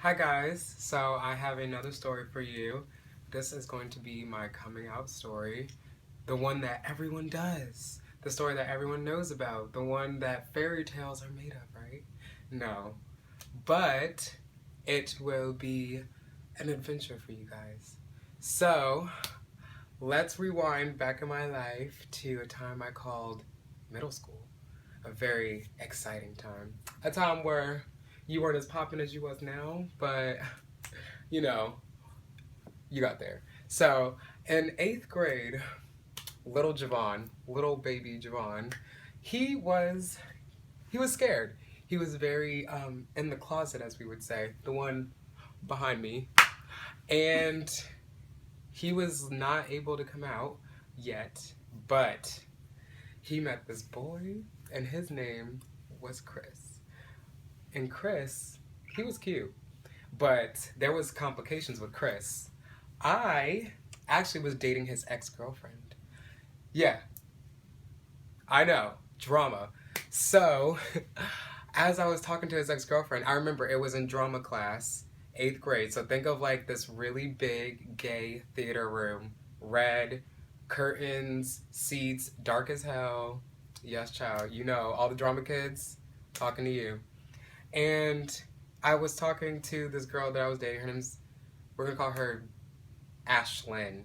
Hi guys, so I have another story for you. This is going to be my coming out story. The one that everyone does. The story that everyone knows about. The one that fairy tales are made of, right? No. But it will be an adventure for you guys. So, let's rewind back in my life to a time I called middle school. A very exciting time. A time where you weren't as popping as you was now, but you know, you got there. So in 8th grade, little Javon, little baby Javon, he was he was scared. He was very in the closet, as we would say, the one behind me, and he was not able to come out yet, but he met this boy, and his name was Chris. And Chris, he was cute, but there was complications with Chris. I actually was dating his ex-girlfriend. Yeah, I know, drama. So, as I was talking to his ex-girlfriend, I remember it was in drama class, 8th grade. So think of like this really big gay theater room, red curtains, seats, dark as hell. Yes, child, you know, all the drama kids talking to you. And I was talking to this girl that I was dating. Her name's, we're gonna call her Ashlyn.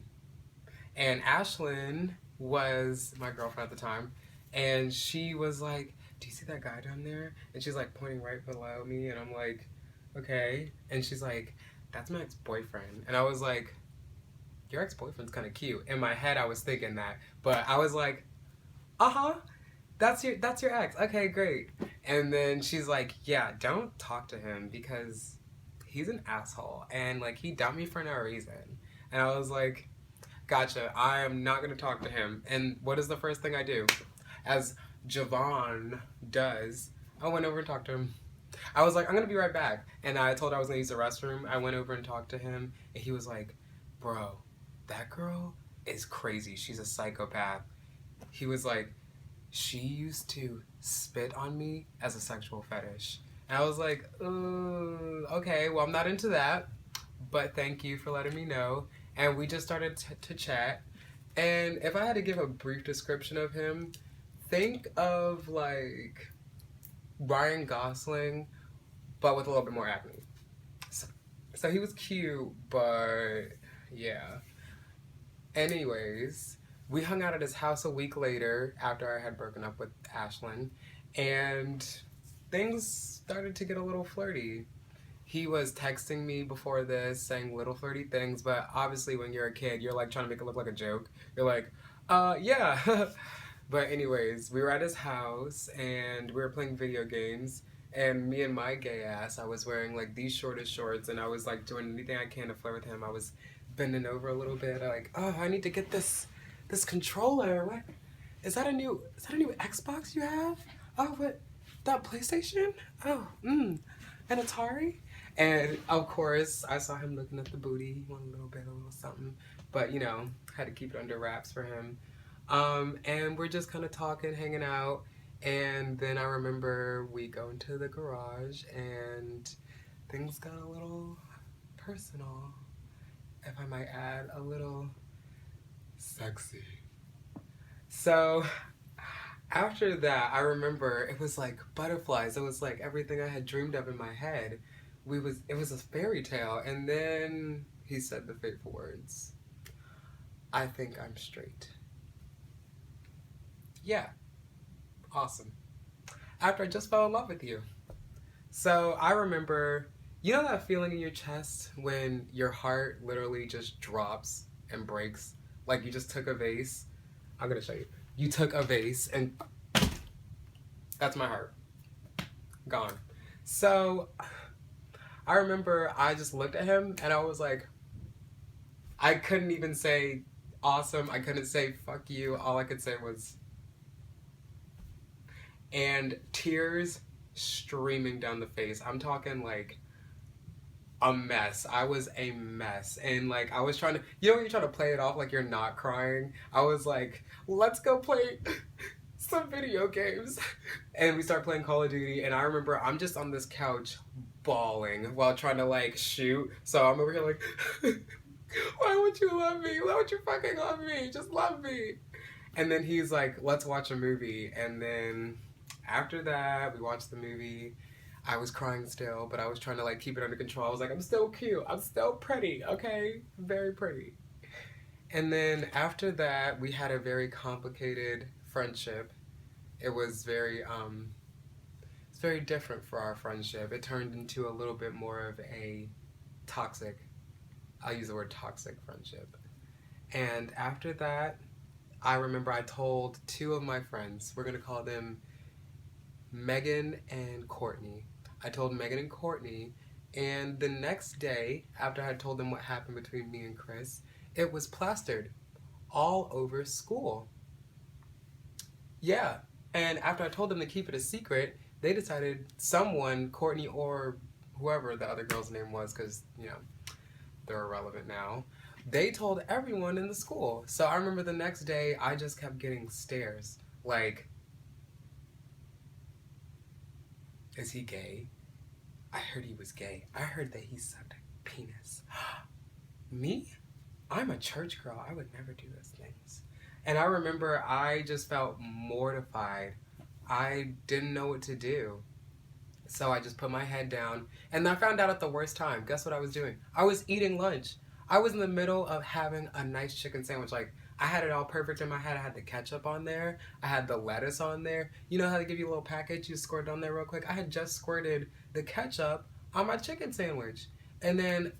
And Ashlyn was my girlfriend at the time. And she was like, "Do you see that guy down there?" And she's like pointing right below me. And I'm like, "Okay." And she's like, "That's my ex boyfriend." And I was like, "Your ex boyfriend's kind of cute." In my head, I was thinking that. But I was like, "Uh huh. That's your ex. Okay, great." And then she's like, "Yeah, don't talk to him because he's an asshole and like he dumped me for no reason." And I was like, "Gotcha. I am not gonna talk to him." And what is the first thing I do? As Javon does, I went over and talked to him. I was like, "I'm gonna be right back," and I told her I was gonna use the restroom. I went over and talked to him, and he was like, "Bro, that girl is crazy. She's a psychopath." He was like, "She used to spit on me as a sexual fetish." And I was like, okay, well, I'm not into that, but thank you for letting me know. And we just started to chat. And if I had to give a brief description of him, think of like Ryan Gosling, but with a little bit more acne. So, so he was cute, but yeah. Anyways, we hung out at his house a week later after I had broken up with Ashlyn, and things started to get a little flirty. He was texting me before this saying little flirty things, but obviously when you're a kid, you're like trying to make it look like a joke. You're like, yeah. But anyways, we were at his house and we were playing video games. And me and my gay ass, I was wearing like these shortest shorts, and I was like doing anything I can to flirt with him. I was bending over a little bit, like, "Oh, I need to get this controller. What is that a new Xbox you have? Oh, what, that PlayStation? Oh, an Atari?" And of course, I saw him looking at the booty. He wanted a little something, but you know, had to keep it under wraps for him. And we're just kind of talking, hanging out, and then I remember we go into the garage, and things got a little personal, if I might add, a little sexy. So after that, I remember it was like butterflies. It was like everything I had dreamed of in my head. It was a fairy tale, and then he said the fateful words, "I think I'm straight." Yeah, awesome. After I just fell in love with you. So I remember, you know that feeling in your chest when your heart literally just drops and breaks? Like you just took a vase. I'm gonna show you. You took a vase, and that's my heart. Gone. So I remember I just looked at him and I was like, I couldn't even say awesome. I couldn't say fuck you. All I could say was, and tears streaming down the face. I'm talking like a mess. I was a mess. And like I was trying to, you know when you're trying to play it off like you're not crying? I was like, "Let's go play some video games." And we start playing Call of Duty, and I remember I'm just on this couch bawling while trying to like shoot. So I'm over here like, why would you love me? Why would you fucking love me? Just love me. And then he's like, let's watch a movie. And then after that, we watched the movie. I was crying still, but I was trying to like keep it under control. I was like, I'm still cute. I'm still pretty. Okay, very pretty. And then after that, we had a very complicated friendship. It was it's very different for our friendship. It turned into a little bit more of a toxic, I'll use the word toxic friendship. And after that, I remember I told two of my friends, we're gonna call them Megan and Courtney. I told Megan and Courtney, and the next day, after I had told them what happened between me and Chris, it was plastered all over school. Yeah. And after I told them to keep it a secret, they decided someone, Courtney or whoever the other girl's name was, because, you know, they're irrelevant now, they told everyone in the school. So I remember the next day, I just kept getting stares. Like, is he gay? I heard he was gay. I heard that he sucked a penis. Me? I'm a church girl. I would never do those things. And I remember I just felt mortified. I didn't know what to do. So I just put my head down. And I found out at the worst time. Guess what I was doing? I was eating lunch. I was in the middle of having a nice chicken sandwich. Like, I had it all perfect in my head. I had the ketchup on there. I had the lettuce on there. You know how they give you a little package? You squirt it on there real quick. I had just squirted the ketchup on my chicken sandwich. And then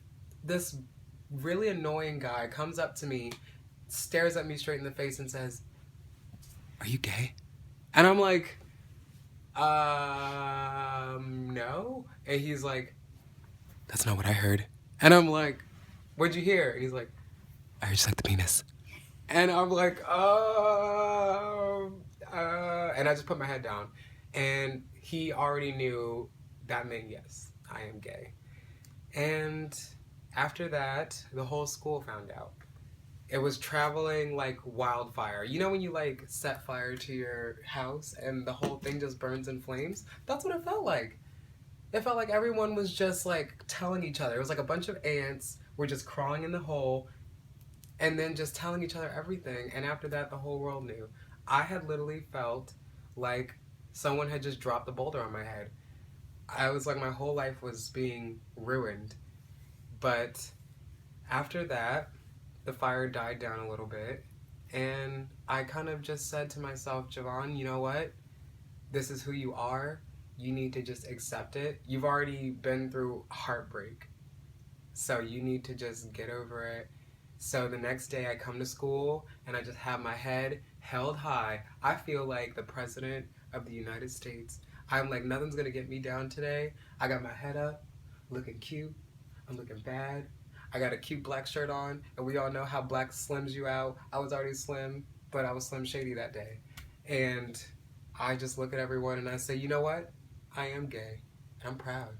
this really annoying guy comes up to me, stares at me straight in the face and says, "Are you gay?" And I'm like, no. And he's like, "That's not what I heard." And I'm like, "What'd you hear?" And he's like, "I heard you suck the penis." And I'm like, and I just put my head down. And he already knew that meant yes, I am gay. And after that, the whole school found out. It was traveling like wildfire. You know when you like set fire to your house and the whole thing just burns in flames? That's what it felt like. It felt like everyone was just like telling each other. It was like a bunch of ants were just crawling in the hole and then just telling each other everything. And after that, the whole world knew. I had literally felt like someone had just dropped a boulder on my head. I was like, my whole life was being ruined. But after that, the fire died down a little bit. And I kind of just said to myself, Javon, you know what? This is who you are. You need to just accept it. You've already been through heartbreak. So you need to just get over it. So the next day I come to school and I just have my head held high. I feel like the president of the United States. I'm like, nothing's gonna get me down today. I got my head up, looking cute. I'm looking bad. I got a cute black shirt on, and we all know how black slims you out. I was already slim, but I was Slim Shady that day. And I just look at everyone and I say, you know what? I am gay. And I'm proud.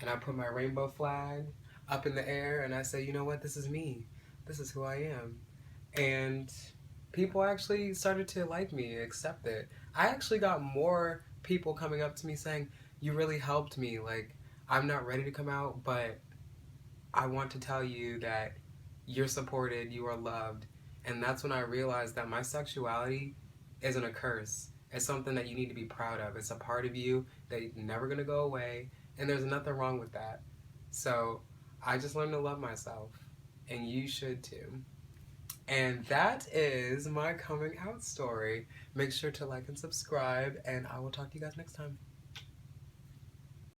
And I put my rainbow flag up in the air and I say, you know what? This is me. This is who I am. And people actually started to like me, accept it. I actually got more people coming up to me saying, you really helped me. Like, I'm not ready to come out, but I want to tell you that you're supported, you are loved. And that's when I realized that my sexuality isn't a curse. It's something that you need to be proud of. It's a part of you that's never going to go away. And there's nothing wrong with that. So I just learned to love myself. And you should too. And that is my coming out story. Make sure to like and subscribe. And I will talk to you guys next time.